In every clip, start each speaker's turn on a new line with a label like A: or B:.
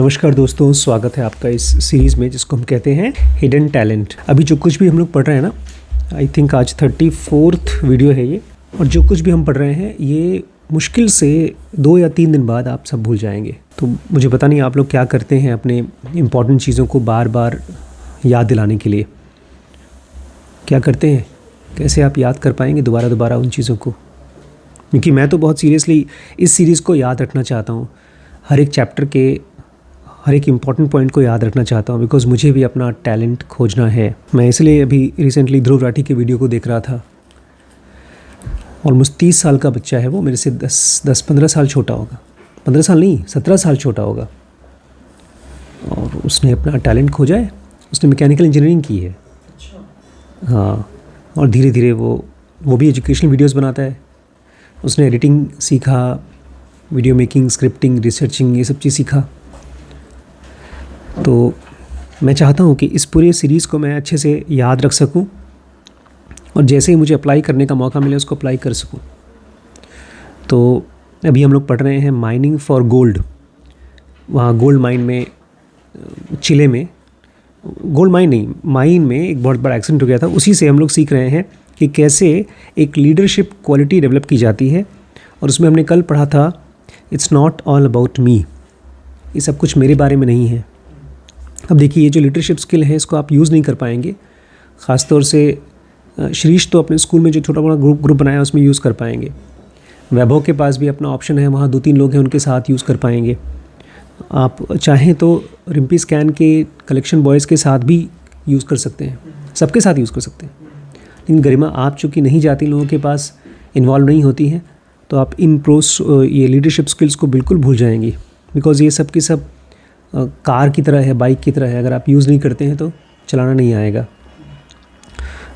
A: नमस्कार दोस्तों, स्वागत है आपका इस सीरीज़ में जिसको हम कहते हैं हिडन टैलेंट। अभी जो कुछ भी हम लोग पढ़ रहे हैं ना, आई थिंक आज 34th वीडियो है ये, और जो कुछ भी हम पढ़ रहे हैं ये मुश्किल से 2 या 3 दिन बाद आप सब भूल जाएंगे। तो मुझे पता नहीं आप लोग क्या करते हैं अपने इम्पॉर्टेंट चीज़ों को बार बार याद दिलाने के लिए, क्या करते हैं, कैसे आप याद कर पाएंगे दोबारा उन चीज़ों को। क्योंकि मैं तो बहुत सीरियसली इस सीरीज़ को याद रखना चाहता हूँ, हर एक चैप्टर के हर एक इम्पॉर्टेंट पॉइंट को याद रखना चाहता हूँ, बिकॉज मुझे भी अपना टैलेंट खोजना है। मैं इसलिए अभी रिसेंटली ध्रुव राठी की वीडियो को देख रहा था। ऑलमोस्ट 30 साल का बच्चा है वो, मेरे से 10-15 साल छोटा होगा, 15 साल नहीं 17 साल छोटा होगा, और उसने अपना टैलेंट खोजा है। उसने मैकेनिकल इंजीनियरिंग की है। हाँ, और धीरे धीरे वो भी एजुकेशनल वीडियोस बनाता है। उसने एडिटिंग सीखा, वीडियो मेकिंग, स्क्रिप्टिंग, रिसर्चिंग, ये सब चीज़ सीखा। तो मैं चाहता हूँ कि इस पूरे सीरीज़ को मैं अच्छे से याद रख सकूँ, और जैसे ही मुझे अप्लाई करने का मौका मिले उसको अप्लाई कर सकूँ। तो अभी हम लोग पढ़ रहे हैं माइनिंग फॉर गोल्ड। वहाँ गोल्ड माइन में, चिले में, गोल्ड माइन नहीं, माइन में एक बहुत बड़ा एक्सीडेंट हो गया था। उसी से हम लोग सीख रहे हैं कि कैसे एक लीडरशिप क्वालिटी डेवलप की जाती है। और उसमें हमने कल पढ़ा था, it's not all about me, ये सब कुछ मेरे बारे में नहीं है। अब देखिए, ये जो लीडरशिप स्किल है इसको आप यूज़ नहीं कर पाएंगे। ख़ासतौर से श्रीश तो अपने स्कूल में जो छोटा बड़ा ग्रुप बनाया उसमें यूज़ कर पाएंगे। वैभव के पास भी अपना ऑप्शन है, वहाँ 2-3 लोग हैं, उनके साथ यूज़ कर पाएंगे। आप चाहें तो रिम्पी स्कैन के कलेक्शन बॉयज़ के साथ भी यूज़ कर सकते हैं, सबके साथ यूज़ कर सकते हैं। लेकिन गरिमा, आप चूँकि नहीं जाती, लोगों के पास इन्वॉल्व नहीं होती हैं, तो आप इन ये लीडरशिप स्किल्स को बिल्कुल भूल जाएंगी। बिकॉज़ ये सब की सब कार की तरह है, बाइक की तरह है, अगर आप यूज़ नहीं करते हैं तो चलाना नहीं आएगा।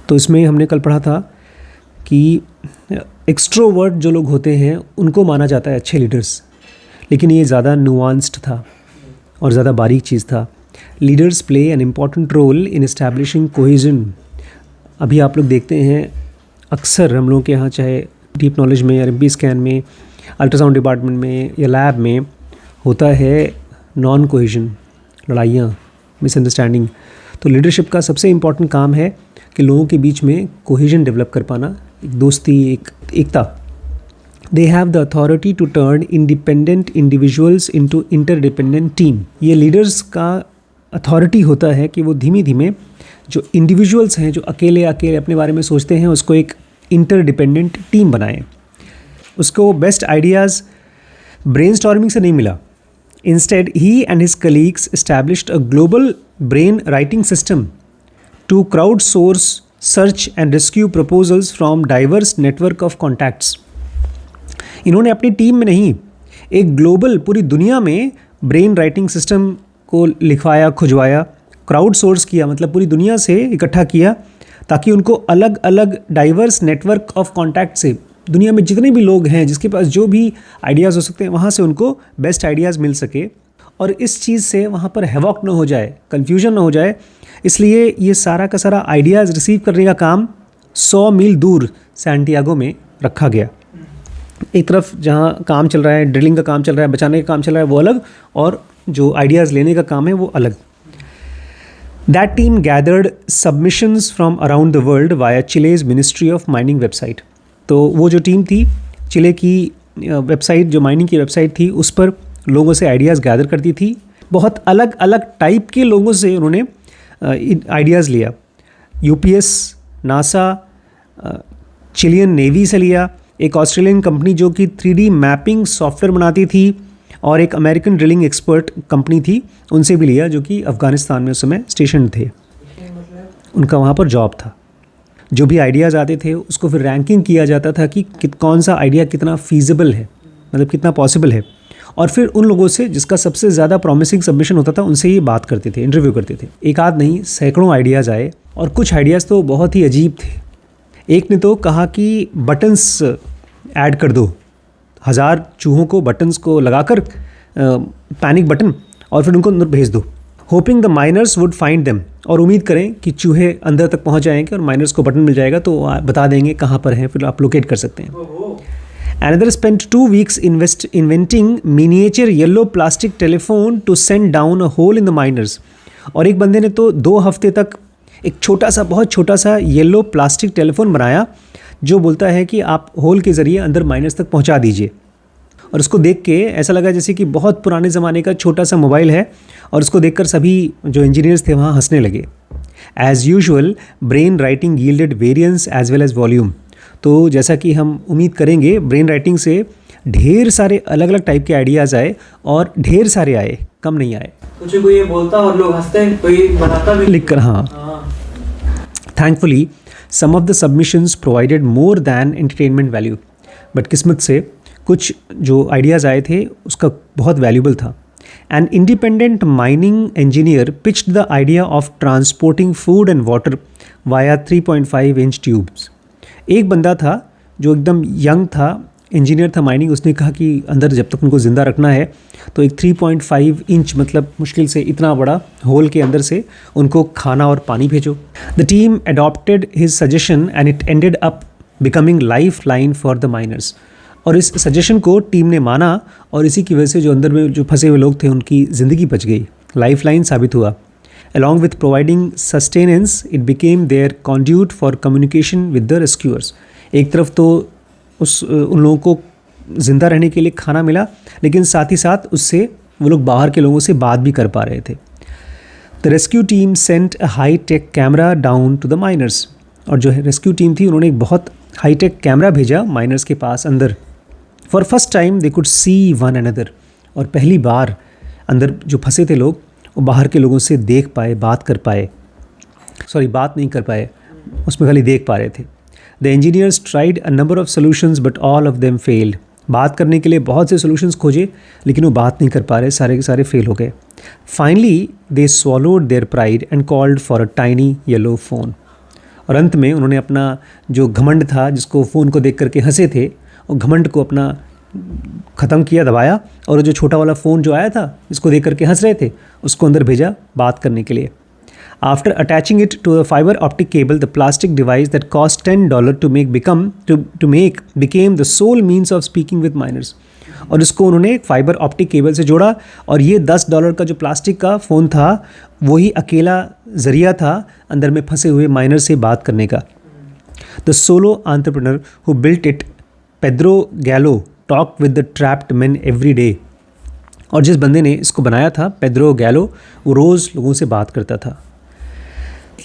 A: तो इसमें हमने कल पढ़ा था कि एक्सट्रोवर्ट जो लोग होते हैं उनको माना जाता है अच्छे लीडर्स, लेकिन ये ज़्यादा नुआंस्ड था और ज़्यादा बारीक चीज़ था। Leaders play an important role in establishing cohesion. अभी आप लोग देखते हैं अक्सर हम लोगों के यहाँ, चाहे डीप नॉलेज में या रिम्पी स्कैन में, अल्ट्रासाउंड डिपार्टमेंट में या लैब में, होता है नॉन कोहेजन, लड़ाइयाँ, मिसअंडरस्टैंडिंग। तो लीडरशिप का सबसे इम्पॉर्टेंट काम है कि लोगों के बीच में कोहेजन डेवलप कर पाना, एक दोस्ती, एक एकता। They have the authority to turn independent individuals into interdependent team. ये लीडर्स का अथॉरिटी होता है कि वो धीमे धीमे जो इंडिविजुअल्स हैं, जो अकेले अपने बारे में सोचते हैं, उसको एक इंटरडिपेंडेंट टीम बनाएं। उसको बेस्ट आइडियाज़ ब्रेनस्टॉर्मिंग से नहीं मिला। Instead, he and his colleagues established a global brain writing system to crowdsource, search and rescue proposals from diverse network of contacts. इन्होंने अपनी टीम में नहीं, एक ग्लोबल, पूरी दुनिया में ब्रेन राइटिंग सिस्टम को लिखवाया, खुजवाया, क्राउड सोर्स किया, मतलब पूरी दुनिया से इकट्ठा किया, ताकि उनको अलग अलग डाइवर्स नेटवर्क ऑफ कॉन्टैक्ट से, दुनिया में जितने भी लोग हैं जिसके पास जो भी आइडियाज़ हो सकते हैं, वहाँ से उनको बेस्ट आइडियाज़ मिल सके, और इस चीज़ से वहाँ पर हैवॉक ना हो जाए, कन्फ्यूजन ना हो जाए। इसलिए ये सारा का सारा आइडियाज़ रिसीव करने का काम 100 मील दूर सैंटियागो में रखा गया। एक तरफ जहाँ काम चल रहा है, ड्रिलिंग का काम चल रहा है, बचाने का काम चल रहा है, वो अलग, और जो आइडियाज़ लेने का काम है वो अलग। That team gathered submissions from around the world via Chile's Ministry of Mining website. तो वो जो टीम थी, चिले की वेबसाइट, जो माइनिंग की वेबसाइट थी, उस पर लोगों से आइडियाज़ गैदर करती थी। बहुत अलग अलग टाइप के लोगों से उन्होंने आइडियाज़ लिया। यूपीएस, नासा, चिलियन नेवी से लिया, एक ऑस्ट्रेलियन कंपनी जो कि 3D मैपिंग सॉफ्टवेयर बनाती थी, और एक अमेरिकन ड्रिलिंग एक्सपर्ट कंपनी थी, उनसे भी लिया, जो कि अफ़गानिस्तान में उस समय स्टेशन थे। उनका वहाँ पर जॉब था। जो भी आइडियाज़ आते थे उसको फिर रैंकिंग किया जाता था कि कौन सा आइडिया कितना फीजिबल है, मतलब कितना पॉसिबल है, और फिर उन लोगों से जिसका सबसे ज़्यादा प्रॉमिसिंग सबमिशन होता था उनसे ये बात करते थे, इंटरव्यू करते थे। एक आध नहीं, सैकड़ों आइडियाज़ आए, और कुछ आइडियाज़ तो बहुत ही अजीब थे। एक ने तो कहा कि बटन्स ऐड कर दो, 1000 चूहों को बटन्स को लगाकर, पैनिक बटन, और फिर उनको अंदर भेज दो, hoping the miners would find them, और उम्मीद करें कि चूहे अंदर तक पहुंच जाएंगे और माइनर्स को बटन मिल जाएगा तो बता देंगे कहाँ पर हैं, फिर आप लोकेट कर सकते हैं। Another spent 2 weeks inventing miniature yellow plastic telephone to send down a hole in the miners. और एक बंदे ने तो 2 हफ्ते तक एक छोटा सा, बहुत छोटा सा येलो प्लास्टिक टेलीफोन बनाया जो बोलता है कि आप होल के ज़रिए अंदर माइनर्स तक पहुंचा दीजिए। और उसको देख के ऐसा लगा जैसे कि बहुत पुराने ज़माने का छोटा सा मोबाइल है, और उसको देखकर सभी जो इंजीनियर्स थे वहाँ हंसने लगे। As usual brain writing yielded variance as well as volume. तो जैसा कि हम उम्मीद करेंगे, ब्रेन राइटिंग से ढेर सारे अलग अलग टाइप के आइडियाज़ आए, और ढेर सारे आए, कम नहीं आए।
B: कुछ कोई ये बोलता और लोग हंसते, कोई बनाता भी
A: लिख कर। हाँ, thankfully some of the submissions provided more than entertainment value. But किस्मत से कुछ जो आइडियाज़ आए थे उसका बहुत वैल्यूबल था। An independent mining engineer pitched the idea of transporting food and water via 3.5 inch tubes. एक बंदा था जो एकदम यंग था, इंजीनियर था माइनिंग, उसने कहा कि अंदर जब तक उनको ज़िंदा रखना है तो एक 3.5 इंच मतलब मुश्किल से इतना बड़ा होल के अंदर से उनको खाना और पानी भेजो। The team adopted his suggestion and it ended up becoming lifeline for the miners. और इस सजेशन को टीम ने माना, और इसी की वजह से जो अंदर में जो फंसे हुए लोग थे उनकी ज़िंदगी बच गई, लाइफ लाइन साबित हुआ। Along with providing sustenance it became their conduit for communication with the rescuers. एक तरफ तो उन लोगों को ज़िंदा रहने के लिए खाना मिला, लेकिन साथ ही साथ उससे वो लोग बाहर के लोगों से बात भी कर पा रहे थे। The rescue team sent a high tech camera down to the miners. और जो है रेस्क्यू टीम थी, उन्होंने एक बहुत हाई टेक कैमरा भेजा माइनर्स के पास अंदर। For first time they could see one another. और पहली बार अंदर जो फंसे थे लोग वो बाहर के लोगों से देख पाए, बात कर पाए, बात नहीं कर पाए, उसमें खाली देख पा रहे थे। The engineers tried a number of solutions but all of them failed. बात करने के लिए बहुत से सोल्यूशंस खोजे, लेकिन वो बात नहीं कर पा रहे, सारे के सारे फेल हो गए। Finally they swallowed their pride and called for a tiny yellow phone. और अंत में उन्होंने अपना जो घमंड था, जिसको फ़ोन को देख करके हंसे थे, और घमंड को अपना ख़त्म किया, दबाया, और जो छोटा वाला फ़ोन जो आया था जिसको देख करके हंस रहे थे उसको अंदर भेजा बात करने के लिए। After attaching it to a fiber optic cable, the plastic device that cost $10 to make became the sole means of speaking with minors. और इसको उन्होंने फाइबर ऑप्टिक केबल से जोड़ा, और ये $10 का जो प्लास्टिक का फ़ोन था वही अकेला ज़रिया था अंदर में फंसे हुए माइनर से बात करने का। The solo entrepreneur who built it, Pedro Gallo, talked with the trapped men every day. और जिस बंदे ने इसको बनाया था, पेड्रो गैलो, वो रोज़ लोगों से बात करता था।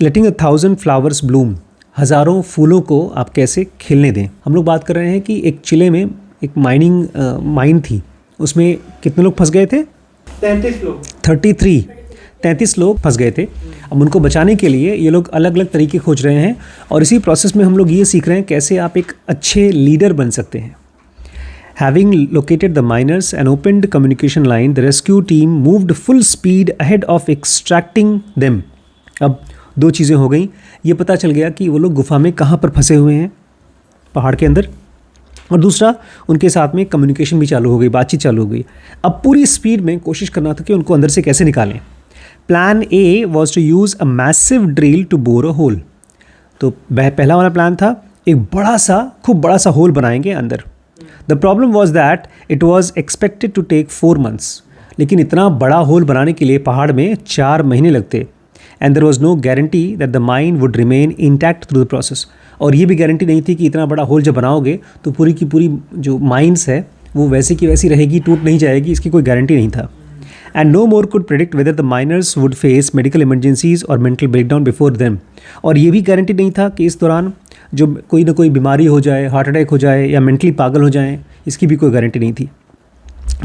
A: लेटिंग 1,000 फ्लावर्स ब्लूम, हज़ारों फूलों को आप कैसे खिलने दें। हम लोग बात कर रहे हैं कि एक चिले में एक माइन थी, उसमें कितने लोग फंस गए थे?
B: 33 लोग।
A: 33 लोग फंस गए थे। अब उनको बचाने के लिए ये लोग अलग अलग तरीके खोज रहे हैं, और इसी प्रोसेस में हम लोग ये सीख रहे हैं कैसे आप एक अच्छे लीडर बन सकते हैं। Having located the miners and opened communication line, the rescue team moved full speed ahead of extracting them. अब 2 चीज़ें हो गई, ये पता चल गया कि वो लोग गुफा में कहाँ पर फंसे हुए हैं, पहाड़ के अंदर, और दूसरा उनके साथ में कम्युनिकेशन भी चालू हो गई, बातचीत चालू हो गई। अब पूरी स्पीड में कोशिश करना था कि उनको अंदर से कैसे निकालें। Plan A was to use a massive drill to bore a hole. तो पहला वाला प्लान था एक खूब बड़ा सा होल बनाएंगे अंदर। The problem was that it was expected to take 4 months, लेकिन इतना बड़ा होल बनाने के लिए पहाड़ में 4 महीने लगते, and there was no guarantee that the mine would remain intact through the process. और ये भी गारंटी नहीं थी कि इतना बड़ा होल जब बनाओगे तो पूरी की पूरी जो माइंस है वो वैसी की वैसी रहेगी, टूट नहीं जाएगी, इसकी कोई गारंटी नहीं था। And no more could predict whether the miners would face medical emergencies और मेंटल ब्रेकडाउन बिफोर देम। और ये भी गारंटी नहीं था कि इस दौरान जो कोई ना कोई बीमारी हो जाए, हार्ट अटैक हो जाए या मेंटली पागल हो जाए, इसकी भी कोई गारंटी नहीं थी।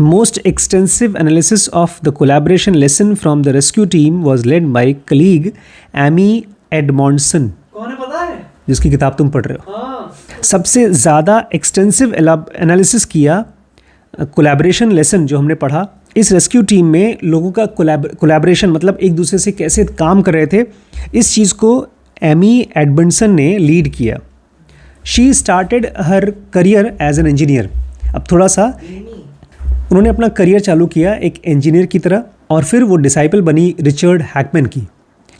A: Most extensive analysis of the collaboration lesson from the rescue team was led by colleague Amy Edmondson,
B: कौन है पता है?
A: जिसकी किताब तुम पढ़ रहे हो।
B: हाँ।
A: सबसे ज़्यादा एक्सटेंसिव एनालिसिस किया कोलैबोरेशन लेसन जो हमने पढ़ा, इस रेस्क्यू टीम में लोगों का कोलैबोरेशन मतलब एक दूसरे से कैसे काम कर रहे थे, इस चीज़ को एमी एडमंडसन ने लीड किया। She started her career as an engineer. अब थोड़ा सा उन्होंने अपना करियर चालू किया एक इंजीनियर की तरह, और फिर वो डिसाइपल बनी रिचर्ड हैकमैन की,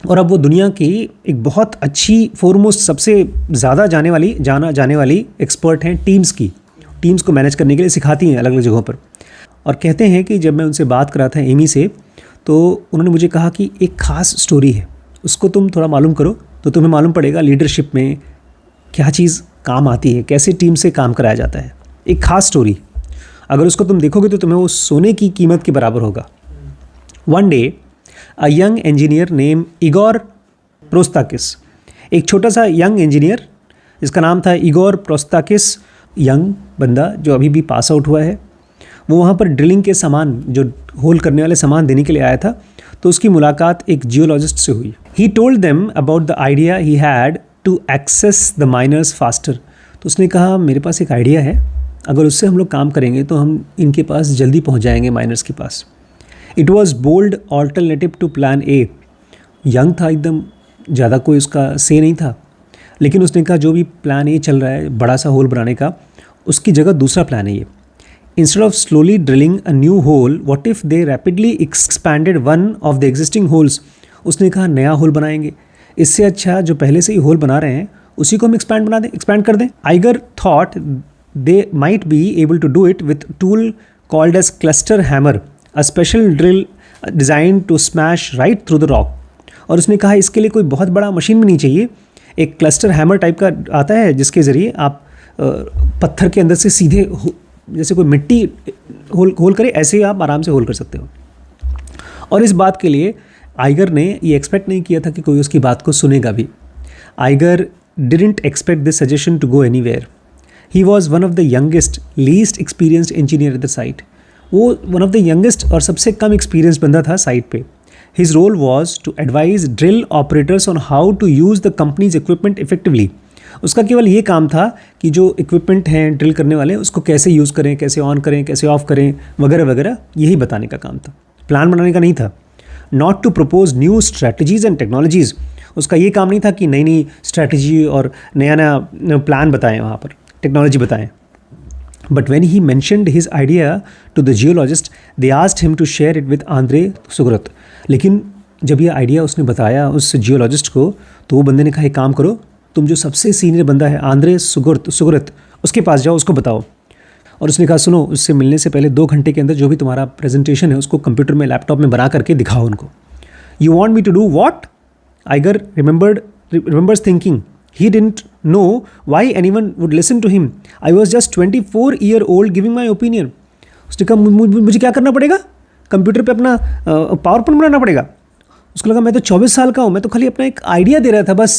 A: और अब वो दुनिया की एक बहुत अच्छी फोरमोस्ट सबसे ज़्यादा जाना जाने वाली एक्सपर्ट हैं टीम्स को मैनेज करने के लिए सिखाती हैं अलग अलग जगहों पर। और कहते हैं कि जब मैं उनसे बात करा था एमी से, तो उन्होंने मुझे कहा कि एक ख़ास स्टोरी है, उसको तुम थोड़ा मालूम करो तो तुम्हें मालूम पड़ेगा लीडरशिप में क्या चीज़ काम आती है, कैसे टीम से काम कराया जाता है। एक ख़ास स्टोरी, अगर उसको तुम देखोगे तो तुम्हें वो सोने की कीमत के बराबर होगा। One day a young engineer name Igor Prostakis, एक छोटा सा यंग इंजीनियर जिसका नाम था इगोर प्रोस्ताकिस, यंग बंदा जो अभी भी पास आउट हुआ है, वो वहाँ पर ड्रिलिंग के सामान, जो होल करने वाले सामान देने के लिए आया था। तो उसकी मुलाकात एक जियोलॉजिस्ट से हुई। He told them about the idea he had to access the miners faster. तो उसने कहा मेरे पास एक आइडिया है, अगर उससे हम लोग काम करेंगे तो हम इनके पास जल्दी पहुँच जाएंगे, माइनर्स के पास। It was bold alternative to plan A. Young था एकदम, ज़्यादा कोई उसका से नहीं था, लेकिन उसने कहा जो भी प्लान ए चल रहा है बड़ा सा होल बनाने का, उसकी जगह दूसरा प्लान है ये। Instead of slowly drilling a new hole, what if they rapidly expanded one of the existing holes. उसने कहा नया होल बनाएंगे, इससे अच्छा जो पहले से ही होल बना रहे हैं उसी को हम एक्सपैंड कर दें। Igor thought they might be able to do it with tool called as cluster hammer, a special drill design to smash right through the rock. और उसने कहा इसके लिए कोई बहुत बड़ा मशीन भी नहीं चाहिए, एक क्लस्टर हैमर टाइप का आता है जिसके ज़रिए आप पत्थर के अंदर से सीधे जैसे कोई मिट्टी होल करे ऐसे ही आप आराम से होल कर सकते हो। और इस बात के लिए आइगर ने ये एक्सपेक्ट नहीं किया था कि कोई उसकी बात को सुनेगा भी। Igor didn't expect this suggestion to go anywhere. He was one of the youngest least experienced engineer at the site. वो वन ऑफ द यंगेस्ट और सबसे कम एक्सपीरियंस बंदा था साइट पे। His role was to advise drill operators on how to use the company's equipment effectively. उसका केवल ये काम था कि जो इक्विपमेंट हैं ड्रिल करने वाले उसको कैसे यूज़ करें, कैसे ऑन करें, कैसे ऑफ करें, वगैरह वगैरह, यही बताने का काम था, प्लान बनाने का नहीं था। Not to propose new strategies and technologies. उसका ये काम नहीं था कि नई नई स्ट्रैटेजी और नया नया प्लान बताएं, वहाँ पर टेक्नोलॉजी बताएं। But when he mentioned his idea to the geologist, they asked him to share it with Andre Sougarret. लेकिन जब ये आइडिया उसने बताया उस जियोलॉजिस्ट को, तो वो बंदे ने कहा एक काम करो, तुम जो सबसे सीनियर बंदा है आंद्रे सुगरत, उसके पास जाओ, उसको बताओ। और उसने कहा सुनो, उससे मिलने से पहले 2 घंटे के अंदर जो भी तुम्हारा प्रेजेंटेशन है उसको कंप्यूटर में, लैपटॉप में बना करके दिखाओ उनको। You want me to do what? Igor remembers thinking he didn't know why anyone would listen to him. I was just 24-year-old giving my opinion. उसने कहा मुझे क्या करना पड़ेगा? कंप्यूटर पे अपना पावर पॉइंट बनाना पड़ेगा? उसको लगा मैं तो 24 साल का हूँ, मैं तो खाली अपना एक आइडिया दे रहा था बस।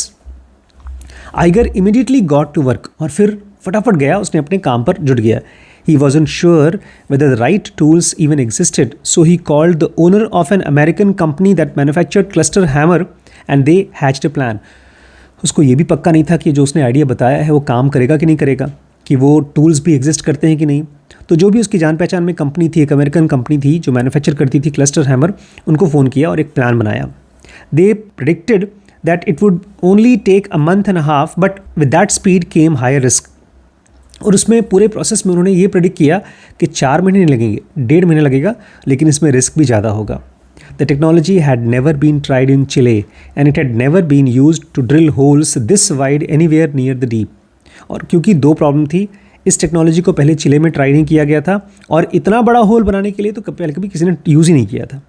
A: Igor immediately got to work, और फिर फटाफट गया, उसने अपने काम पर जुट गया। He wasn't sure whether the right tools even existed, so he called the owner of an American company that manufactured cluster hammer and they hatched a plan. उसको ये भी पक्का नहीं था कि जो उसने आइडिया बताया है वो काम करेगा कि नहीं करेगा, कि वो टूल्स भी एग्जिस्ट करते हैं कि नहीं। तो जो भी उसकी जान पहचान में कंपनी थी, एक अमेरिकन कंपनी थी जो मैन्युफैक्चर करती थी क्लस्टर हैमर, उनको फ़ोन किया और एक प्लान बनाया। They predicted that it would only take a month and half, but with that speed came higher risk. और उसमें पूरे प्रोसेस में उन्होंने ये प्रेडिक्ट किया कि 4 महीने नहीं लगेंगे, 1.5 महीने लगेगा, लेकिन इसमें रिस्क भी ज़्यादा होगा। The technology had never been tried in Chile and it had never been used to drill holes this wide anywhere near the deep. और क्योंकि 2 प्रॉब्लम थी, इस टेक्नोलॉजी को पहले चिले में ट्राई नहीं किया गया था, और इतना बड़ा होल बनाने के लिए तो पहले कभी किसी ने यूज़ ही नहीं किया था।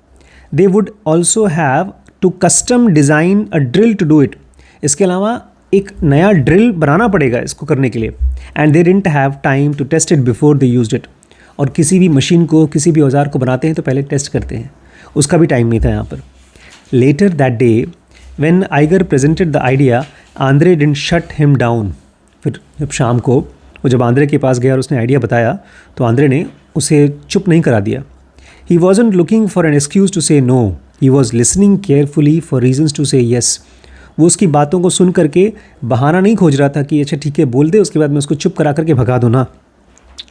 A: They would also have to custom design a drill to do it. इसके अलावा एक नया ड्रिल बनाना पड़ेगा इसको करने के लिए। And they didn't have time to test it before they used it. और किसी भी मशीन को, किसी भी औजार को बनाते हैं तो पहले टेस्ट करते हैं, उसका भी टाइम नहीं था यहाँ पर। Later that day when Igor presented the idea, Andre didn't shut him down. फिर जब शाम को वो जब आंद्रे के पास गया और उसने आइडिया बताया, तो आंद्रे ने उसे चुप नहीं करा दिया। He wasn't looking for an excuse to say no, he was listening carefully for reasons to say yes. वो उसकी बातों को सुन करके बहाना नहीं खोज रहा था कि अच्छा ठीक है बोल दे, उसके बाद मैं उसको चुप करा करके भगा दूँ ना।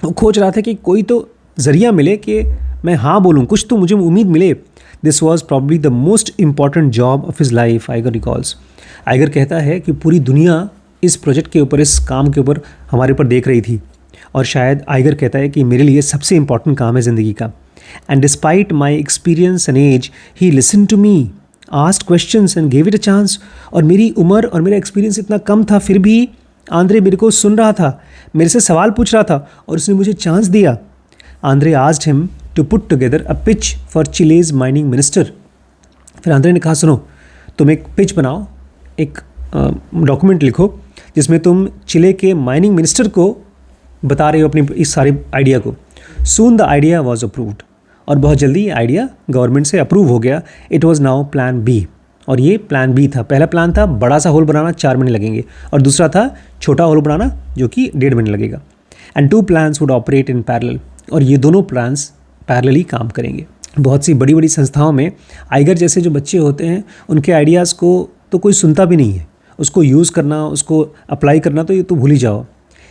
A: वो खोज रहा था कि कोई तो ज़रिया मिले कि मैं हाँ बोलूँ, कुछ तो मुझे उम्मीद मिले। This was probably the most important job of his life, Iger recalls. Iger कहता है कि पूरी दुनिया इस प्रोजेक्ट के ऊपर, इस काम के ऊपर हमारे ऊपर देख रही थी, और शायद आइगर कहता है कि मेरे लिए सबसे इंपॉर्टेंट काम है ज़िंदगी का। And despite my experience and age, he listen to me, asked questions and gave it a chance. और मेरी उम्र और मेरा एक्सपीरियंस इतना कम था, फिर भी आंद्रे मेरे को सुन रहा था, मेरे से सवाल पूछ रहा था और उसने मुझे चांस दिया। Andre asked him to put together a pitch for Chile's mining minister. फिर आंद्रे ने कहा सुनो, तुम एक पिच बनाओ, एक डॉक्यूमेंट लिखो जिसमें तुम चिले के माइनिंग मिनिस्टर को बता रहे हो अपनी इस सारे आइडिया को। Soon the idea was approved, और बहुत जल्दी ये आइडिया गवर्नमेंट से अप्रूव हो गया। It was now plan B, और ये प्लान बी था। पहला प्लान था बड़ा सा होल बनाना, 4 महीने लगेंगे, और दूसरा था छोटा होल बनाना जो कि 1.5 महीने लगेगा। And 2 plans would operate in parallel, और ये दोनों प्लान्स पैरेलली काम करेंगे। बहुत सी बड़ी बड़ी संस्थाओं में आइगर जैसे जो बच्चे होते हैं उनके आइडियाज़ को तो कोई सुनता भी नहीं है, उसको यूज़ करना, उसको अप्लाई करना तो ये तो भूल ही जाओ।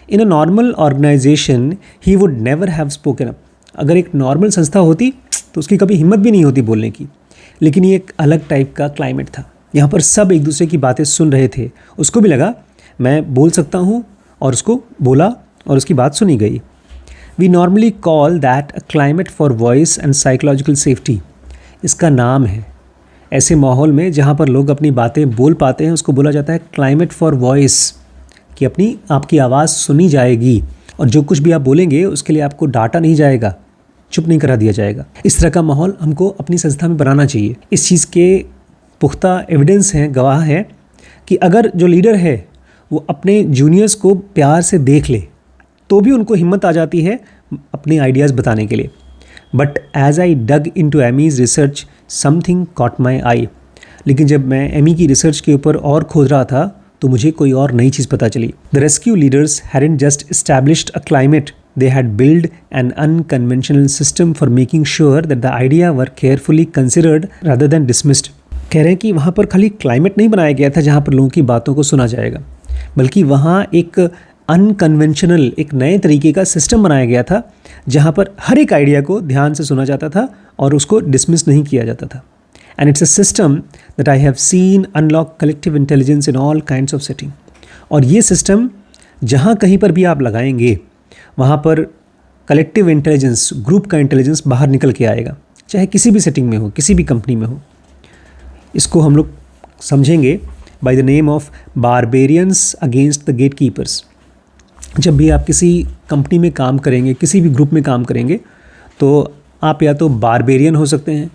A: In a normal organisation he would never have spoken up. अगर एक नॉर्मल संस्था होती तो उसकी कभी हिम्मत भी नहीं होती बोलने की। लेकिन ये एक अलग टाइप का क्लाइमेट था, यहाँ पर सब एक दूसरे की बातें सुन रहे थे। उसको भी लगा मैं बोल सकता हूँ, और उसको बोला और उसकी बात सुनी गई। We normally call that a climate for voice and psychological safety. इसका नाम है, ऐसे माहौल में जहाँ पर लोग अपनी बातें बोल पाते हैं उसको बोला जाता है क्लाइमेट फॉर वॉइस, कि अपनी आपकी आवाज़ सुनी जाएगी और जो कुछ भी आप बोलेंगे उसके लिए आपको डांटा नहीं जाएगा, चुप नहीं करा दिया जाएगा। इस तरह का माहौल हमको अपनी संस्था में बनाना चाहिए। इस चीज़ के पुख्ता एविडेंस हैं, गवाह है कि अगर जो लीडर है वो अपने जूनियर्स को प्यार से देख ले तो भी उनको हिम्मत आ जाती है अपने आइडियाज़ बताने के लिए। But as I dug into Amy's research something caught my eye. लेकिन जब मैं एमी की रिसर्च के ऊपर और खोज रहा था तो मुझे कोई और नई चीज़ पता चली। The rescue leaders hadn't just established a climate, they had built an unconventional system for making sure that the idea were carefully considered rather than dismissed। कह रहे हैं कि वहाँ पर खाली क्लाइमेट नहीं बनाया गया था जहाँ पर लोगों की बातों को सुना जाएगा, बल्कि वहाँ एक अनकन्वेंशनल, एक नए तरीके का सिस्टम बनाया गया था जहाँ पर हर एक आइडिया को ध्यान से सुना जाता था और उसको डिसमिस नहीं किया जाता था। And it's a system that I have seen unlock collective intelligence in all kinds of setting. और ये सिस्टम जहाँ कहीं पर भी आप लगाएंगे वहाँ पर कलेक्टिव इंटेलिजेंस, ग्रुप का इंटेलिजेंस बाहर निकल के आएगा, चाहे किसी भी सेटिंग में हो, किसी भी कंपनी में हो। इसको हम लोग समझेंगे by the name of barbarians against the gatekeepers. जब भी आप किसी कंपनी में काम करेंगे, किसी भी ग्रुप में काम करेंगे, तो आप या तो बारबेरियन हो सकते हैं।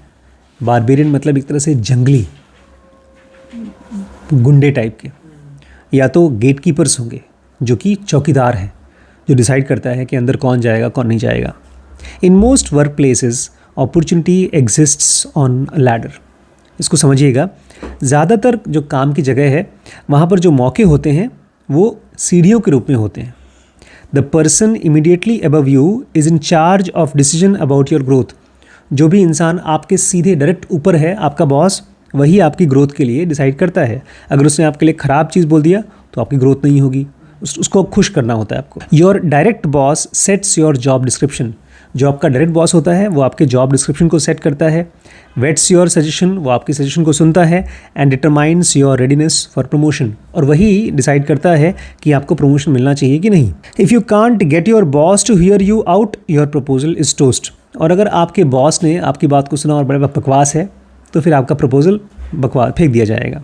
A: बारबेरियन मतलब एक तरह से जंगली, गुंडे टाइप के, या तो गेट कीपर्स होंगे जो कि चौकीदार हैं, जो डिसाइड करता है कि अंदर कौन जाएगा कौन नहीं जाएगा। In most work places opportunity exists on a ladder. इसको समझिएगा, ज़्यादातर जो काम की जगह है वहाँ पर जो मौके होते हैं वो सीढ़ियों के रूप में होते हैं। The person immediately above you is in charge of decision about your growth. जो भी इंसान आपके सीधे डायरेक्ट ऊपर है, आपका बॉस, वही आपकी ग्रोथ के लिए डिसाइड करता है। अगर उसने आपके लिए ख़राब चीज़ बोल दिया तो आपकी ग्रोथ नहीं होगी, उसको खुश करना होता है आपको। Your direct boss sets your job description. जो आपका डायरेक्ट बॉस होता है वो आपके जॉब डिस्क्रिप्शन को सेट करता है। वेट्स योर सजेशन, वो आपकी सजेशन को सुनता है। And determines your readiness for promotion, और वही डिसाइड करता है कि आपको प्रमोशन मिलना चाहिए कि नहीं। If you can't get your boss to hear you out, your proposal is toast. और अगर आपके बॉस ने आपकी बात को सुना और बड़ा बकवास है तो फिर आपका प्रपोजल बकवास फेंक दिया जाएगा।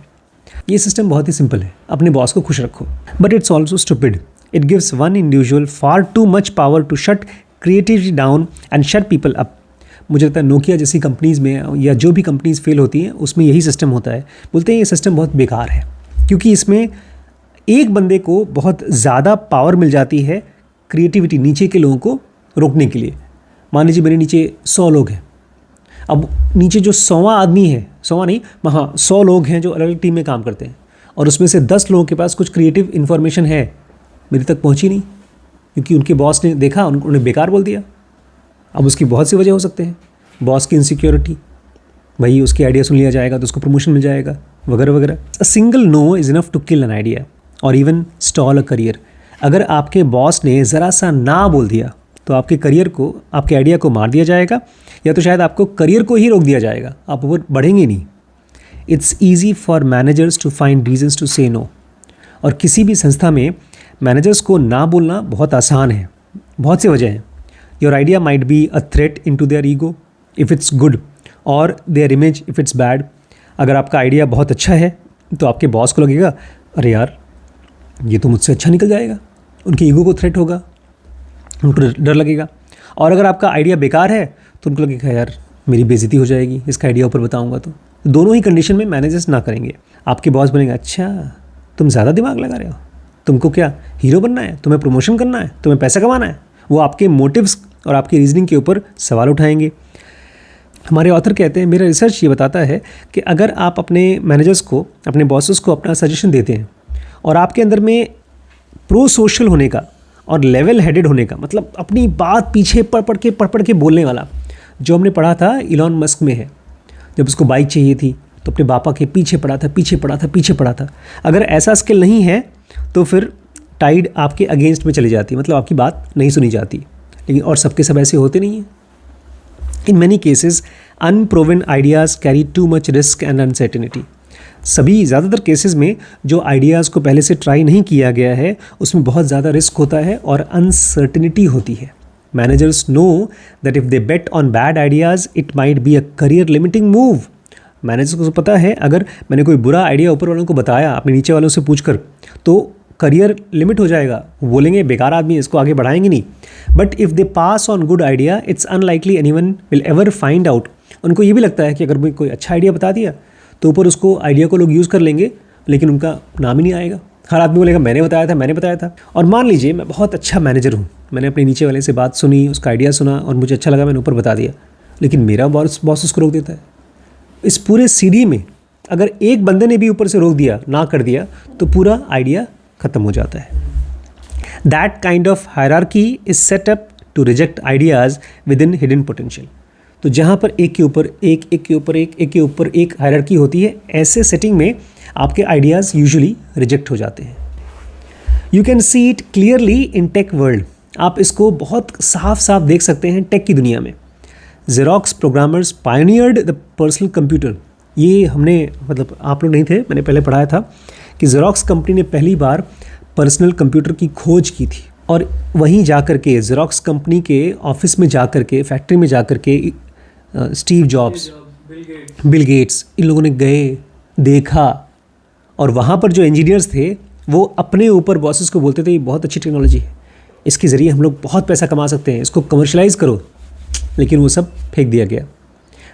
A: ये सिस्टम बहुत ही सिंपल है, अपने बॉस को खुश रखो। But it's also stupid. It gives one individual far too much power to shut creativity down and shut people up. मुझे लगता है नोकिया जैसी कंपनीज़ में या जो भी कंपनीज़ फेल होती हैं उसमें यही सिस्टम होता है। बोलते हैं ये सिस्टम बहुत बेकार है क्योंकि इसमें एक बंदे को बहुत ज़्यादा पावर मिल जाती है क्रिएटिविटी नीचे के लोगों को रोकने के लिए। मान लीजिए मेरे नीचे 100 लोग हैं, अब नीचे जो 100वां आदमी है, 100वां नहीं, हाँ 100 लोग हैं जो अलग अलग टीम में काम करते हैं, और उसमें से 10 लोगों के पास कुछ क्रिएटिव इन्फॉर्मेशन है, मेरे तक पहुंची नहीं क्योंकि उनके बॉस ने देखा, उन्होंने बेकार बोल दिया। अब उसकी बहुत सी वजह हो सकते हैं, बॉस की इनसिक्योरिटी, भाई उसकी आइडिया सुन लिया जाएगा तो उसको प्रमोशन मिल जाएगा, वगैरह वगैरह। A single no is enough to kill an idea और इवन स्टॉल अ करियर। अगर आपके बॉस ने ज़रा सा ना बोल दिया तो आपके करियर को, आपके आइडिया को मार दिया जाएगा, या तो शायद आपको करियर को ही रोक दिया जाएगा, आप ऊपर बढ़ेंगे नहीं। It's easy for managers to find reasons to say no. और किसी भी संस्था में मैनेजर्स को ना बोलना बहुत आसान है, बहुत सी वजह हैं। Your idea might be a threat into their ego if it's good, और their image if it's bad. अगर आपका आइडिया बहुत अच्छा है तो आपके बॉस को लगेगा अरे यार ये तो मुझसे अच्छा निकल जाएगा, उनके ईगो को थ्रेट होगा, उनको डर लगेगा। और अगर आपका आइडिया बेकार है तो उनको लगेगा यार मेरी बेइज्जती हो जाएगी इसका आइडिया ऊपर बताऊंगा तो। दोनों ही कंडीशन में मैनेजर्स ना करेंगे। आपके बॉस बनेगा अच्छा तुम ज़्यादा दिमाग लगा रहे हो, तुमको क्या हीरो बनना है, तुम्हें प्रमोशन करना है, तुम्हें पैसा कमाना है, वो आपके मोटिव्स और आपकी रीजनिंग के ऊपर सवाल उठाएंगे। हमारे ऑथर कहते हैं मेरा रिसर्च ये बताता है कि अगर आप अपने मैनेजर्स को, अपने बॉसेस को अपना सजेशन देते हैं और आपके अंदर में प्रो सोशल होने का और लेवल हेडेड होने का, मतलब अपनी बात पीछे पढ़ के बोलने वाला, जो हमने पढ़ा था इलॉन मस्क में है, जब उसको बाइक चाहिए थी तो अपने पापा के पीछे पड़ा था। अगर ऐसा स्किल नहीं है तो फिर टाइड आपके अगेंस्ट में चली जाती है, मतलब आपकी बात नहीं सुनी जाती। लेकिन और सबके सब ऐसे होते नहीं हैं। In many cases unproven ideas carry too much risk and uncertainty. सभी ज़्यादातर केसेस में जो आइडियाज़ को पहले से ट्राई नहीं किया गया है उसमें बहुत ज़्यादा रिस्क होता है और अनसर्टेनिटी होती है। Managers know that if they bet on bad ideas it might be a career limiting move. Managers को पता है अगर मैंने कोई बुरा आइडिया ऊपर वालों को बताया अपने नीचे वालों से पूछकर तो करियर लिमिट हो जाएगा, वो बोलेंगे बेकार आदमी इसको आगे बढ़ाएंगे नहीं। But if they pass on good idea it's unlikely anyone will ever find out. उनको ये भी लगता है कि अगर मैं कोई अच्छा आइडिया बता दिया तो ऊपर उसको आइडिया को लोग यूज़ कर लेंगे लेकिन उनका नाम ही नहीं आएगा। हर आदमी बोलेगा मैंने बताया था। और मान लीजिए मैं बहुत अच्छा मैनेजर हूँ, मैंने अपने नीचे वाले से बात सुनी, उसका आइडिया सुना और मुझे अच्छा लगा, मैंने ऊपर बता दिया, लेकिन मेरा बॉस उसको रोक देता है। इस पूरे सीढ़ी में अगर एक बंदे ने भी ऊपर से रोक दिया, ना कर दिया, तो पूरा आइडिया ख़त्म हो जाता है। That kind of hierarchy is set up to reject ideas with in hidden potential. तो जहाँ पर एक के ऊपर एक हायरार्की होती है, ऐसे सेटिंग में आपके आइडियाज़ यूजुअली रिजेक्ट हो जाते हैं। You can see it clearly in tech world. आप इसको बहुत साफ साफ देख सकते हैं टेक की दुनिया में। Xerox programmers pioneered the personal computer. ये हमने, मतलब आप लोग नहीं थे, मैंने पहले पढ़ाया था कि ज़ेरॉक्स कंपनी ने पहली बार पर्सनल कंप्यूटर की खोज की थी और वहीं जा कर के ज़ेरॉक्स कंपनी के ऑफिस में जा कर के, फैक्ट्री में जा कर के स्टीव जॉब्स, बिल गेट्स, इन लोगों ने गए, देखा और वहाँ पर जो इंजीनियर्स थे वो अपने ऊपर बॉसेस को बोलते थे ये बहुत अच्छी टेक्नोलॉजी है, इसके ज़रिए हम लोग बहुत पैसा कमा सकते हैं, इसको कमर्शलाइज़ करो। लेकिन वो सब फेंक दिया गया।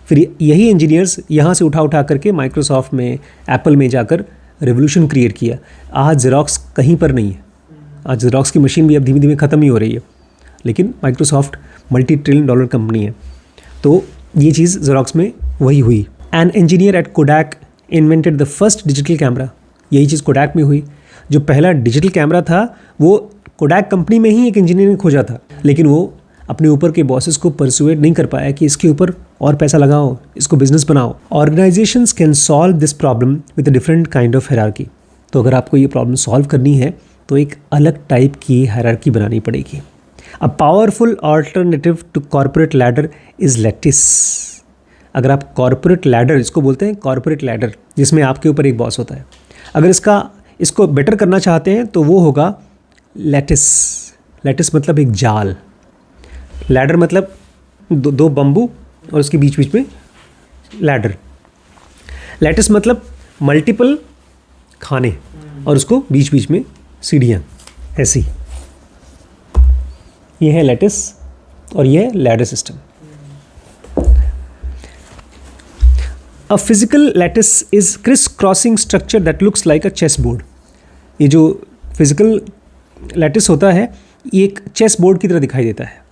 A: फिर यही इंजीनियर्स यहाँ से उठा करके माइक्रोसॉफ्ट में, एप्पल में जाकर रेवोल्यूशन क्रिएट किया। आज ज़ेरॉक्स कहीं पर नहीं है, आज ज़ेरॉक्स की मशीन भी अब धीमे धीमे ख़त्म ही हो रही है, लेकिन माइक्रोसॉफ्ट $multi-trillion कंपनी है। तो ये चीज़ ज़ेरॉक्स में वही हुई। An engineer at Kodak invented the first digital camera. यही चीज़ कोडैक में हुई। जो पहला डिजिटल कैमरा था वो कोडैक कंपनी में ही एक इंजीनियर ने खोजा था, लेकिन वो अपने ऊपर के बॉसेस को परसुएट नहीं कर पाया कि इसके ऊपर और पैसा लगाओ, इसको बिजनेस बनाओ। Organisations can solve this problem with a different kind of hierarchy. तो अगर आपको ये प्रॉब्लम सॉल्व करनी है तो एक अलग टाइप की हायरार्की बनानी पड़ेगी। A powerful alternative to corporate ladder is lattice. अगर आप कॉर्पोरेट लैडर, इसको बोलते हैं कॉर्पोरेट लैडर, जिसमें आपके ऊपर एक बॉस होता है, अगर इसको बेटर करना चाहते हैं तो वो होगा लैटिस। लैटिस मतलब एक जाल, लैडर मतलब दो बम्बू और उसके बीच में लैडर। लैटिस मतलब मल्टीपल खाने और उसको बीच में सीढ़ियाँ, ऐसी। ये है लैटिस और ये है ladder system. A physical lattice is crisscrossing structure that looks like a chessboard. ये जो फिजिकल लैटिस होता है ये एक चेस बोर्ड की तरह दिखाई देता है।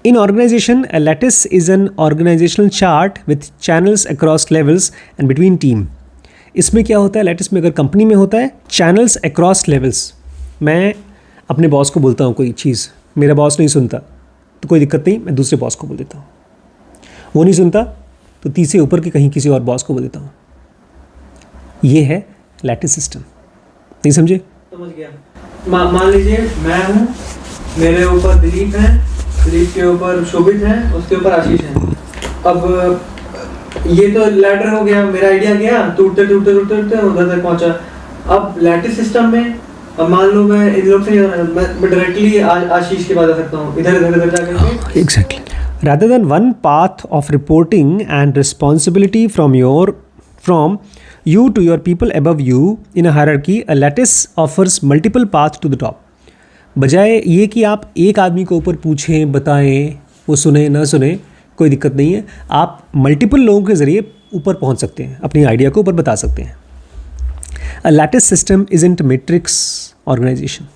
A: In organization, a lattice is an organizational chart with channels across levels and between team. इसमें क्या होता है लैटिस में, अगर कंपनी में होता है channels across levels। मैं अपने बॉस को बोलता हूँ कोई चीज़, मेरा बॉस नहीं सुनता तो कोई दिक्कत नहीं, मैं दूसरे बॉस को बोल देता हूँ। वो नहीं सुनता तो तीसरे ऊपर के कहीं किसी और बॉस को बोल देता हूँ। ये है लैटिस सिस्टम। नहीं समझे?
B: समझ गया। मान लीजिए मैं हूँ, मेरे ऊपर दिलीप है, दिलीप के ऊपर शोभित है, उसके ऊपर आशीष है। अब ये तो लैडर हो गया, मेरा आइडिया गया टूटते उधर तक पहुंचा। अब लैटिस सिस्टम में अब मान लो मैं इन लोग से मैं डायरेक्टली आशीष के पास जा सकता हूँ, इधर जाकर।
A: Exactly. rather than one path of reporting and responsibility from You to your people above you in a hierarchy, a lattice offers multiple paths to the top. बजाय ये कि आप एक आदमी को ऊपर पूछें, बताएं, वो सुने ना सुने, कोई दिक्कत नहीं है, आप मल्टीपल लोगों के ज़रिए ऊपर पहुंच सकते हैं, अपनी आइडिया को ऊपर बता सकते हैं. A lattice system isn't matrix organization.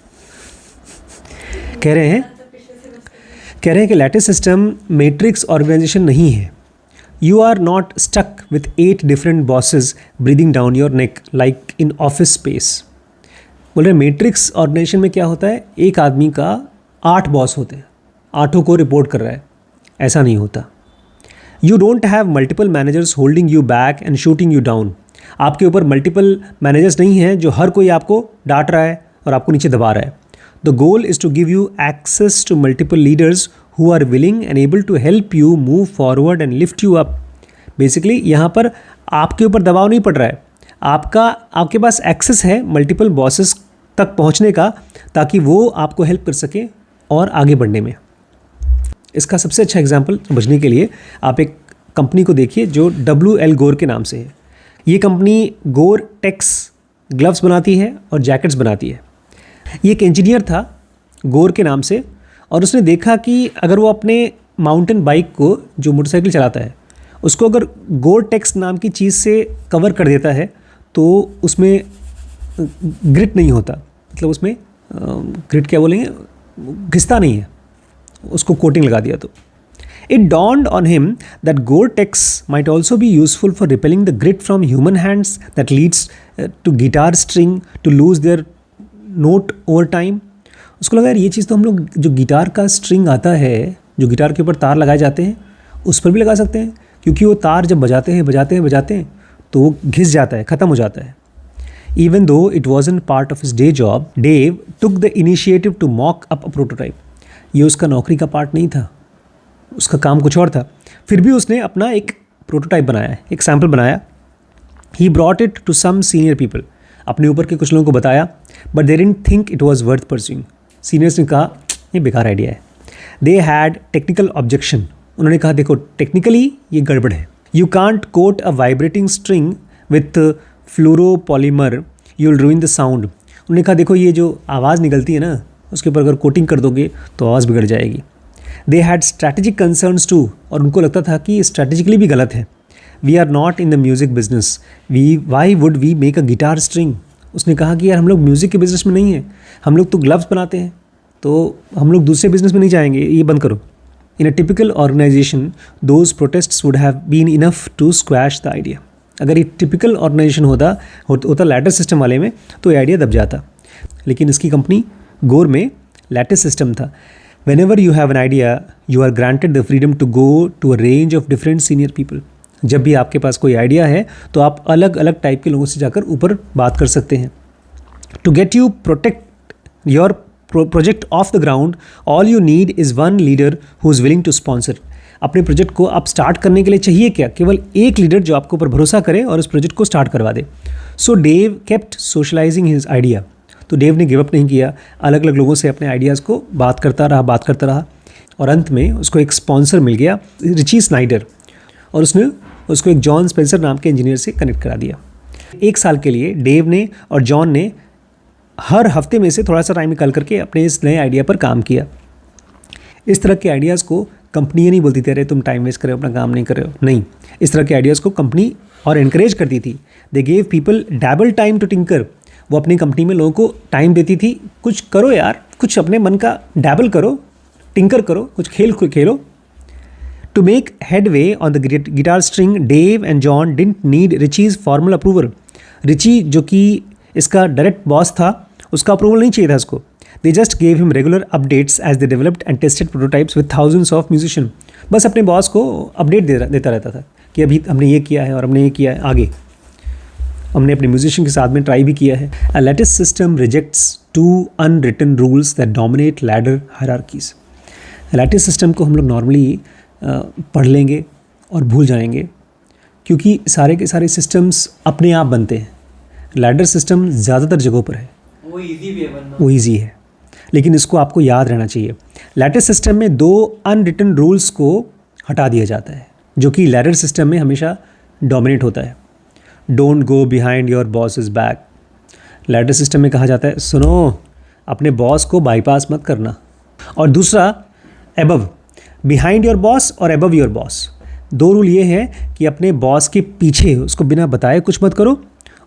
A: कह रहे हैं कि लैटिस सिस्टम मैट्रिक्स ऑर्गेनाइजेशन नहीं है. You are not stuck with 8 different bosses breathing down your neck like in office space. बोल रहे मैट्रिक्स ऑर्गेनाइजेशन में क्या होता है, एक आदमी का 8 बॉस होते हैं, 8 को रिपोर्ट कर रहा है. ऐसा नहीं होता. You don't have multiple managers holding you back and shooting you down. आपके ऊपर मल्टीपल मैनेजर्स नहीं हैं जो हर कोई आपको डांट रहा है और आपको नीचे दबा रहा है. The goal is to give you access to multiple leaders who are willing and able to help you move forward and lift you up. Basically यहाँ पर आपके ऊपर दबाव नहीं पड़ रहा है, आपके पास एक्सेस है मल्टीपल बॉसेस तक पहुँचने का, ताकि वो आपको हेल्प कर सकें और आगे बढ़ने में. इसका सबसे अच्छा एग्जाम्पल समझने के लिए आप एक कंपनी को देखिए जो WL गोर के नाम से है. ये कंपनी गोर टेक्स ग्लव्स बनाती है और जैकेट्स बनाती है. ये एक इंजीनियर था गोर के नाम से, और उसने देखा कि अगर वो अपने माउंटेन बाइक को, जो मोटरसाइकिल चलाता है, उसको अगर गोर टेक्स नाम की चीज़ से कवर कर देता है तो उसमें ग्रिट नहीं होता. मतलब उसमें ग्रिट क्या बोलेंगे, घिसता नहीं है, उसको कोटिंग लगा दिया तो. It dawned on him that Gore-Tex might also be useful for repelling the grit from human hands that leads to guitar string to lose their note over time. उसको लगा यार ये चीज़ तो हम लोग जो गिटार का स्ट्रिंग आता है, जो गिटार के ऊपर तार लगाए जाते हैं, उस पर भी लगा सकते हैं, क्योंकि वो तार जब बजाते हैं तो वो घिस जाता है, ख़त्म हो जाता है. Even though it wasn't part of his day job, Dave took the initiative to mock up a prototype. ये उसका नौकरी का पार्ट नहीं था, उसका काम कुछ और था. फिर भी उसने अपना एक प्रोटोटाइप बनाया, एक सैम्पल बनाया. He brought it to some senior people. अपने ऊपर के कुछ लोगों को बताया, but they didn't think it was worth pursuing. Seniors ने कहा ये बेकार आइडिया है. They had technical objection. उन्होंने कहा देखो टेक्निकली ये गड़बड़ है. You can't coat a vibrating string with fluoropolymer, you will ruin the sound. उन्होंने कहा देखो ये जो आवाज़ निकलती है ना, उसके ऊपर अगर कोटिंग कर दोगे तो आवाज़ बिगड़ जाएगी. They had strategic concerns too, और उनको लगता था कि स्ट्रैटेजिकली भी गलत है. We are not in the music business, why would we make a guitar string. उसने कहा कि यार हम लोग म्यूज़िक के बिज़नेस में नहीं हैं, हम लोग तो ग्लव्स बनाते हैं, तो हम लोग दूसरे बिजनेस में नहीं जाएंगे, ये बंद करो. In a typical organisation those protests would have been enough to squash the idea. अगर ये टिपिकल ऑर्गेनाइजेशन होता लैटिस सिस्टम वाले में तो ये आइडिया दब जाता. लेकिन इसकी कंपनी गोर में लैटिस सिस्टम था. Whenever you have an idea, you are granted the freedom to go to a range of different senior people. जब भी आपके पास कोई आइडिया है तो आप अलग अलग टाइप के लोगों से जाकर ऊपर बात कर सकते हैं. To get you protect your project off the ground, all you need is one leader who is willing to sponsor. अपने प्रोजेक्ट को आप स्टार्ट करने के लिए चाहिए क्या, केवल एक लीडर जो आपके ऊपर भरोसा करे और उस प्रोजेक्ट को स्टार्ट करवा दे. So Dave kept socializing his idea. तो डेव ने गिव अप नहीं किया, अलग अलग लोगों से अपने आइडियाज़ को बात करता रहा और अंत में उसको एक स्पॉन्सर मिल गया, रिची स्नाइडर, और उसने उसको एक जॉन स्पेंसर नाम के इंजीनियर से कनेक्ट करा दिया. 1 साल के लिए डेव ने और जॉन ने हर हफ्ते में से थोड़ा सा टाइम निकाल करके अपने इस नए आइडिया पर काम किया. इस तरह के आइडियाज़ को कंपनी नहीं बोलती थी अरे तुम टाइम वेस्ट कर रहे हो, अपना काम नहीं कर रहे हो. नहीं, इस तरह के आइडियाज़ को कंपनी और इनकरेज करती थी. They gave people dabble time to tinker. वो अपनी कंपनी में लोगों को टाइम देती थी, कुछ करो यार, कुछ अपने मन का डैबल करो, टिंकर करो, कुछ खेलो. To make headway on the guitar string, Dave and John didn't need Richie's formal approval. Richie जो कि इसका डायरेक्ट बॉस था, उसका अप्रूवल नहीं चाहिए था उसको. They just gave him regular updates as they developed and tested prototypes with thousands of musician. बस अपने बॉस को अपडेट देता रहता था कि अभी हमने ये किया है और हमने ये किया है, आगे हमने अपने म्यूजिशियन के साथ में ट्राई भी किया है. अ lattice system rejects 2 unwritten rules that dominate ladder hierarchies. Lattice system को हम लोग नॉर्मली पढ़ लेंगे और भूल जाएंगे, क्योंकि सारे के सारे सिस्टम्स अपने आप बनते हैं. लैडर सिस्टम ज़्यादातर जगहों पर है,
B: वो इजी भी है बनना,
A: वो ईजी है, लेकिन इसको आपको याद रहना चाहिए. लैटिस सिस्टम में 2 अनरिटन रूल्स को हटा दिया जाता है, जो कि लैडर सिस्टम में हमेशा डोमिनेट होता है. Don't go behind your boss is back. Ladder system में कहा जाता है सुनो, अपने बॉस को बाईपास मत करना। और दूसरा एबव, बिहाइंड योर बॉस और एबव योर बॉस, दो रूल ये हैं कि अपने बॉस के पीछे उसको बिना बताए कुछ मत करो,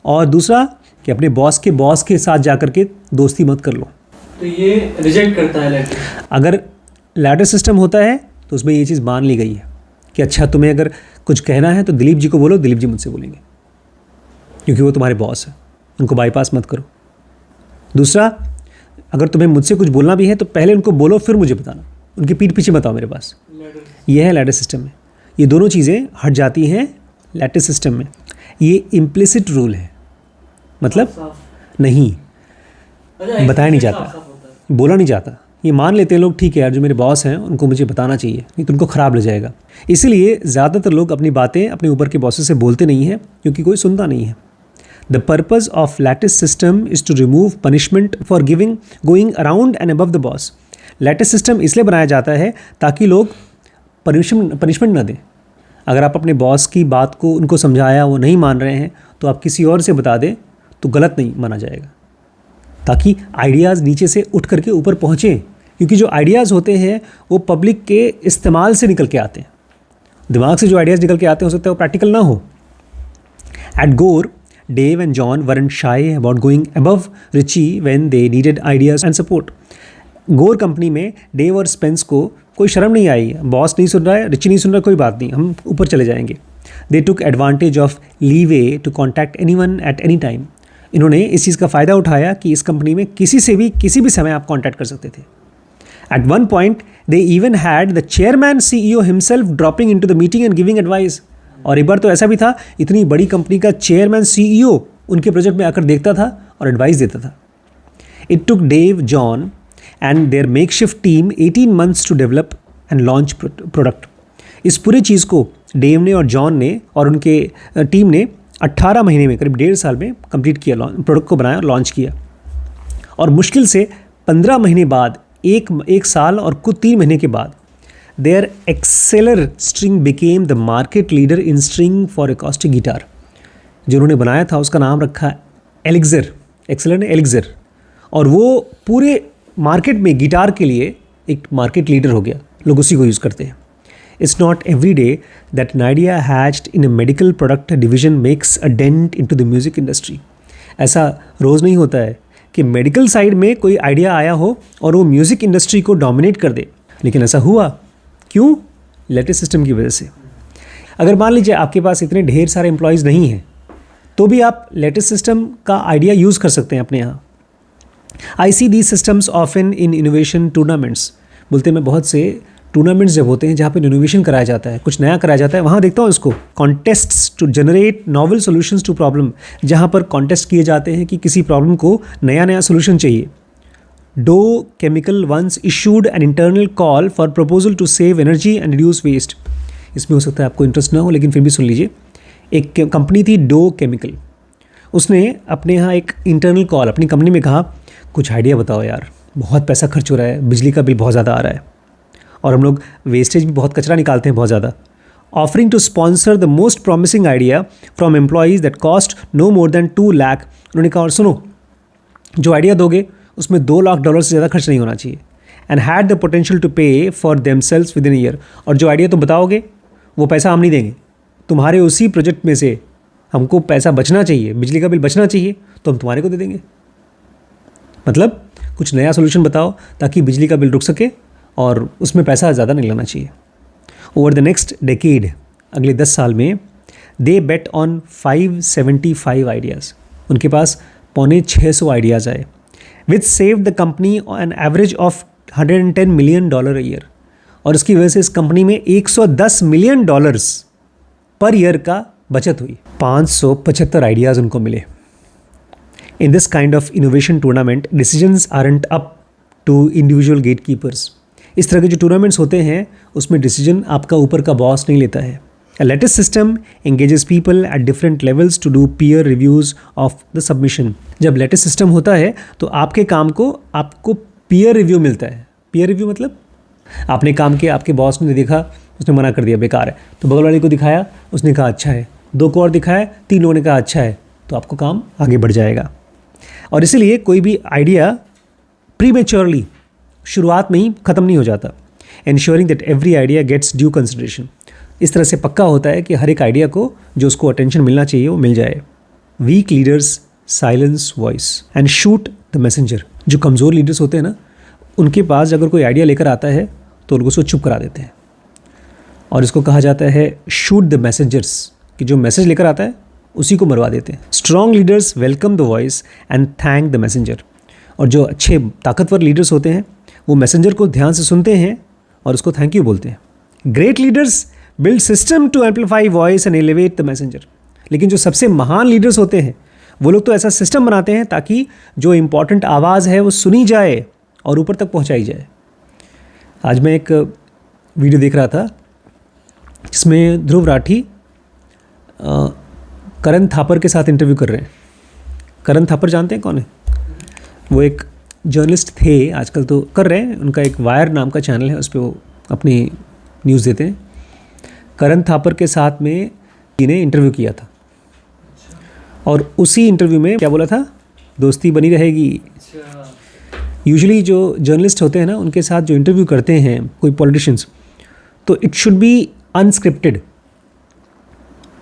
A: और दूसरा कि अपने बॉस के साथ जा कर के दोस्ती मत कर लो।
B: तो ये रिजेक्ट करता है लैडर।
A: अगर लैडर सिस्टम होता है तो उसमें ये चीज़ मान ली गई है कि अच्छा तुम्हें अगर कुछ कहना है तो दिलीप जी को बोलो, दिलीप जी मुझसे बोलेंगे, क्योंकि वो तुम्हारे बॉस है, उनको बाईपास मत करो। दूसरा, अगर तुम्हें मुझसे कुछ बोलना भी है तो पहले उनको बोलो फिर मुझे बताना, उनकी पीठ पीछे बताओ मेरे पास। ये है लैडर सिस्टम में। ये दोनों चीज़ें हट जाती हैं लैटिस सिस्टम में। ये इम्प्लिसिट रूल है, मतलब नहीं बताया नहीं जाता, बोला नहीं जाता। ये मान लेते हैं लोग, ठीक है यार जो मेरे बॉस हैं उनको मुझे बताना चाहिए, नहीं तो उनको ख़राब लग जाएगा। इसीलिए ज़्यादातर लोग अपनी बातें अपने ऊपर के बॉसेस से बोलते नहीं हैं, क्योंकि कोई सुनता नहीं है। The purpose of lattice system is to remove punishment for going around and above the boss. Lattice system इसलिए बनाया जाता है ताकि लोग पनिशमेंट ना दें। अगर आप अपने बॉस की बात को उनको समझाया, वो नहीं मान रहे हैं, तो आप किसी और से बता दें तो गलत नहीं माना जाएगा, ताकि आइडियाज़ नीचे से उठ करके ऊपर पहुँचें। क्योंकि जो आइडियाज़ होते हैं वो पब्लिक के इस्तेमाल से निकल के आते हैं। दिमाग से जो आइडियाज़ निकल के आते हैं हो सकता है वो प्रैक्टिकल ना हो। एट गोर, Dave and John weren't shy about going above Richie when they needed ideas and support. गोर कंपनी में डेव और स्पेंस को कोई शर्म नहीं आई, बॉस नहीं सुन रहा है, रिची नहीं सुन रहा है, कोई बात नहीं, हम ऊपर चले जाएंगे। They took advantage of leeway to contact anyone at any time. इन्होंने इस चीज़ का फ़ायदा उठाया कि इस कंपनी में किसी से भी किसी भी समय आप कॉन्टैक्ट कर सकते थे। At one point they even had the chairman CEO himself dropping into the meeting and giving advice. और एक बार तो ऐसा भी था, इतनी बड़ी कंपनी का चेयरमैन CEO उनके प्रोजेक्ट में आकर देखता था और एडवाइस देता था। It took Dave, John and their makeshift team 18 months to develop and launch product. इस पूरी चीज़ को डेव ने और जॉन ने और उनके टीम ने 18 महीने में, करीब 1.5 साल में कंप्लीट किया, प्रोडक्ट को बनाया और लॉन्च किया। और मुश्किल से 15 महीने बाद, एक साल और कुछ 3 महीने के बाद, their Exceller string became the market leader in string for acoustic guitar। जो उन्होंने बनाया था उसका नाम रखा एलिक्सर, एक्सेलर ने एलिक्सर, और वो पूरे मार्केट में गिटार के लिए एक मार्केट लीडर हो गया, लोग उसी को यूज़ करते हैं। It's not every day that an idea hatched in a medical product division makes a dent in to the music industry. ऐसा रोज़ नहीं होता है कि मेडिकल साइड में कोई आइडिया आया हो और वो म्यूज़िक इंडस्ट्री को डोमिनेट कर दे, लेकिन ऐसा हुआ। क्यों? लैटिस सिस्टम की वजह से। अगर मान लीजिए आपके पास इतने ढेर सारे एम्प्लॉयज़ नहीं हैं, तो भी आप लैटिस सिस्टम का आइडिया यूज़ कर सकते हैं अपने यहाँ। I see these systems often in innovation tournaments. बोलते हैं मैं बहुत से टूर्नामेंट्स जब होते हैं जहाँ पर इनोवेशन कराया जाता है, कुछ नया कराया जाता है, वहाँ देखता हूँ इसको, contests to generate novel solutions to problem, जहाँ पर कॉन्टेस्ट किए जाते हैं कि किसी प्रॉब्लम को नया नया सोल्यूशन चाहिए। Dow chemical once issued an internal call for proposal to save energy and reduce waste. इसमें हो सकता है आपको इंटरेस्ट ना हो, लेकिन फिर भी सुन लीजिए। एक कंपनी थी डो केमिकल, उसने अपने यहाँ एक इंटरनल कॉल अपनी कंपनी में कहा, कुछ आइडिया बताओ यार, बहुत पैसा खर्च हो रहा है, बिजली का बिल बहुत ज़्यादा आ रहा है और हम लोग वेस्टेज भी बहुत कचरा निकालते हैं बहुत ज़्यादा। Offering to sponsor the most promising idea from employees that cost no more than 2 lakh. उन्होंने कहा और सुनो, जो आइडिया दोगे उसमें $2 लाख से ज़्यादा खर्च नहीं होना चाहिए। And had the potential to pay for themselves within year. और जो आइडिया तुम बताओगे वो पैसा हम नहीं देंगे, तुम्हारे उसी प्रोजेक्ट में से हमको पैसा बचना चाहिए, बिजली का बिल बचना चाहिए, तो हम तुम्हारे को दे देंगे। मतलब कुछ नया सोल्यूशन बताओ ताकि बिजली का बिल रुक सके और उसमें पैसा ज़्यादा नहीं लगना चाहिए। ओवर द नेक्स्ट डेकेड, अगले 10 साल में, दे बेट ऑन 575 आइडियाज़। उनके पास 650 आइडियाज़ आए, which save the company an average of $110 million a year. और इसकी वजह से इस कंपनी में $110 million पर ईयर का बचत हुई। 575 आइडियाज़ उनको मिले। In this kind of innovation tournament decisions aren't up to individual gatekeepers. इस तरह के जो टूर्नामेंट्स होते हैं उसमें डिसीजन आपका ऊपर का बॉस नहीं लेता है। A lattice system engages people at different levels to do peer reviews of the submission। जब lattice system होता है तो आपके काम को आपको peer review मिलता है। peer review मतलब आपने काम किया, आपके बॉस ने देखा, उसने मना कर दिया बेकार है, तो बगल वाले को दिखाया, उसने कहा अच्छा है, 2 को और दिखाया, 3 लोगों ने कहा अच्छा है, तो आपको काम आगे बढ़ जाएगा। और इसीलिए कोई भी आइडिया प्रीमेच्योरली शुरुआत में ही ख़त्म नहीं हो जाता। Ensuring that every idea gets due consideration, इस तरह से पक्का होता है कि हर एक आइडिया को जो उसको अटेंशन मिलना चाहिए वो मिल जाए। Weak leaders silence voice and shoot the messenger, जो कमज़ोर लीडर्स होते हैं ना, उनके पास अगर कोई आइडिया लेकर आता है तो उनको उसको चुप करा देते हैं, और इसको कहा जाता है शूट द मैसेंजर्स, कि जो मैसेज लेकर आता है उसी को मरवा देते हैं। Strong leaders welcome the voice and thank the messenger, और जो अच्छे ताकतवर लीडर्स होते हैं वो मैसेंजर को ध्यान से सुनते हैं और उसको थैंक यू बोलते हैं। Great leaders build system to amplify voice and elevate the messenger, लेकिन जो सबसे महान लीडर्स होते हैं वो लोग तो ऐसा सिस्टम बनाते हैं ताकि जो इम्पॉर्टेंट आवाज़ है वो सुनी जाए और ऊपर तक पहुंचाई जाए। आज मैं एक वीडियो देख रहा था जिसमें ध्रुव राठी करण थापर के साथ इंटरव्यू कर रहे हैं। करण थापर जानते हैं कौन है? वो एक जर्नलिस्ट थे, आजकल तो कर रहे हैं, उनका एक वायर नाम का चैनल है, उस पर वो अपनी न्यूज़ देते हैं। करण थापर के साथ में इन्हें इंटरव्यू किया था, और उसी इंटरव्यू में क्या बोला था? दोस्ती बनी रहेगी। यूजुअली जो जर्नलिस्ट होते हैं ना, उनके साथ जो इंटरव्यू करते हैं कोई पॉलिटिशियंस, तो इट शुड बी अनस्क्रिप्टेड,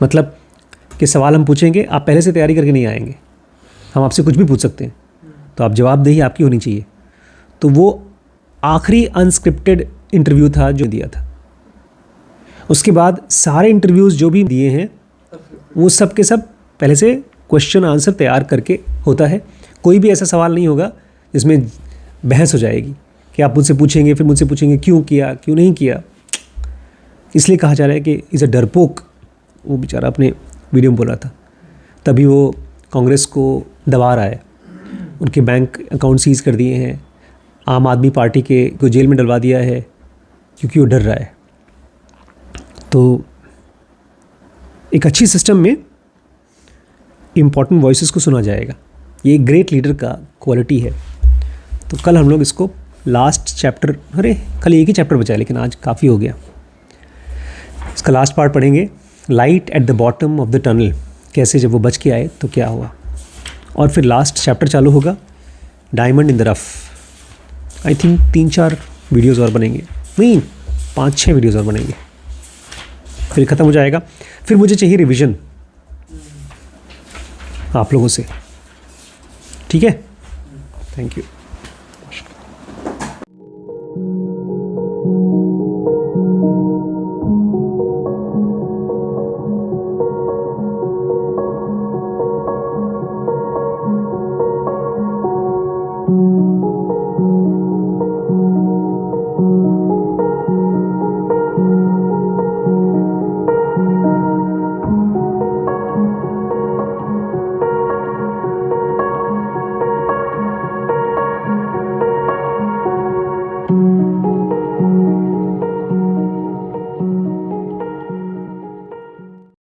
A: मतलब कि सवाल हम पूछेंगे, आप पहले से तैयारी करके नहीं आएंगे, हम आपसे कुछ भी पूछ सकते हैं, तो आप जवाबदेही आपकी होनी चाहिए। तो वो आखिरी अनस्क्रिप्टेड इंटरव्यू था जो दिया था। उसके बाद सारे इंटरव्यूज़ जो भी दिए हैं वो सब के सब पहले से क्वेश्चन आंसर तैयार करके होता है। कोई भी ऐसा सवाल नहीं होगा जिसमें बहस हो जाएगी कि आप मुझसे पूछेंगे, फिर मुझसे पूछेंगे क्यों किया, क्यों नहीं किया। इसलिए कहा जा रहा है कि इज़ अ डरपोक, वो बेचारा अपने वीडियो में बोला था। तभी वो कांग्रेस को दबा रहा है, उनके बैंक अकाउंट सीज कर दिए हैं, आम आदमी पार्टी के को जेल में डलवा दिया है क्योंकि वो डर रहा है। तो एक अच्छी सिस्टम में इम्पॉर्टेंट वॉइसेस को सुना जाएगा, ये एक ग्रेट लीडर का क्वालिटी है। तो कल हम लोग इसको लास्ट चैप्टर, अरे कल एक ही चैप्टर बचा है लेकिन आज काफ़ी हो गया, इसका लास्ट पार्ट पढ़ेंगे। Light at the bottom of the tunnel, कैसे जब वो बच के आए तो क्या हुआ, और फिर लास्ट चैप्टर चालू होगा diamond in the rough. I think 3-4 videos और बनेंगे, नहीं 5-6 वीडियोस और बनेंगे, फिर ख़त्म हो जाएगा। फिर मुझे चाहिए रिवीजन आप लोगों से, ठीक है? Thank you.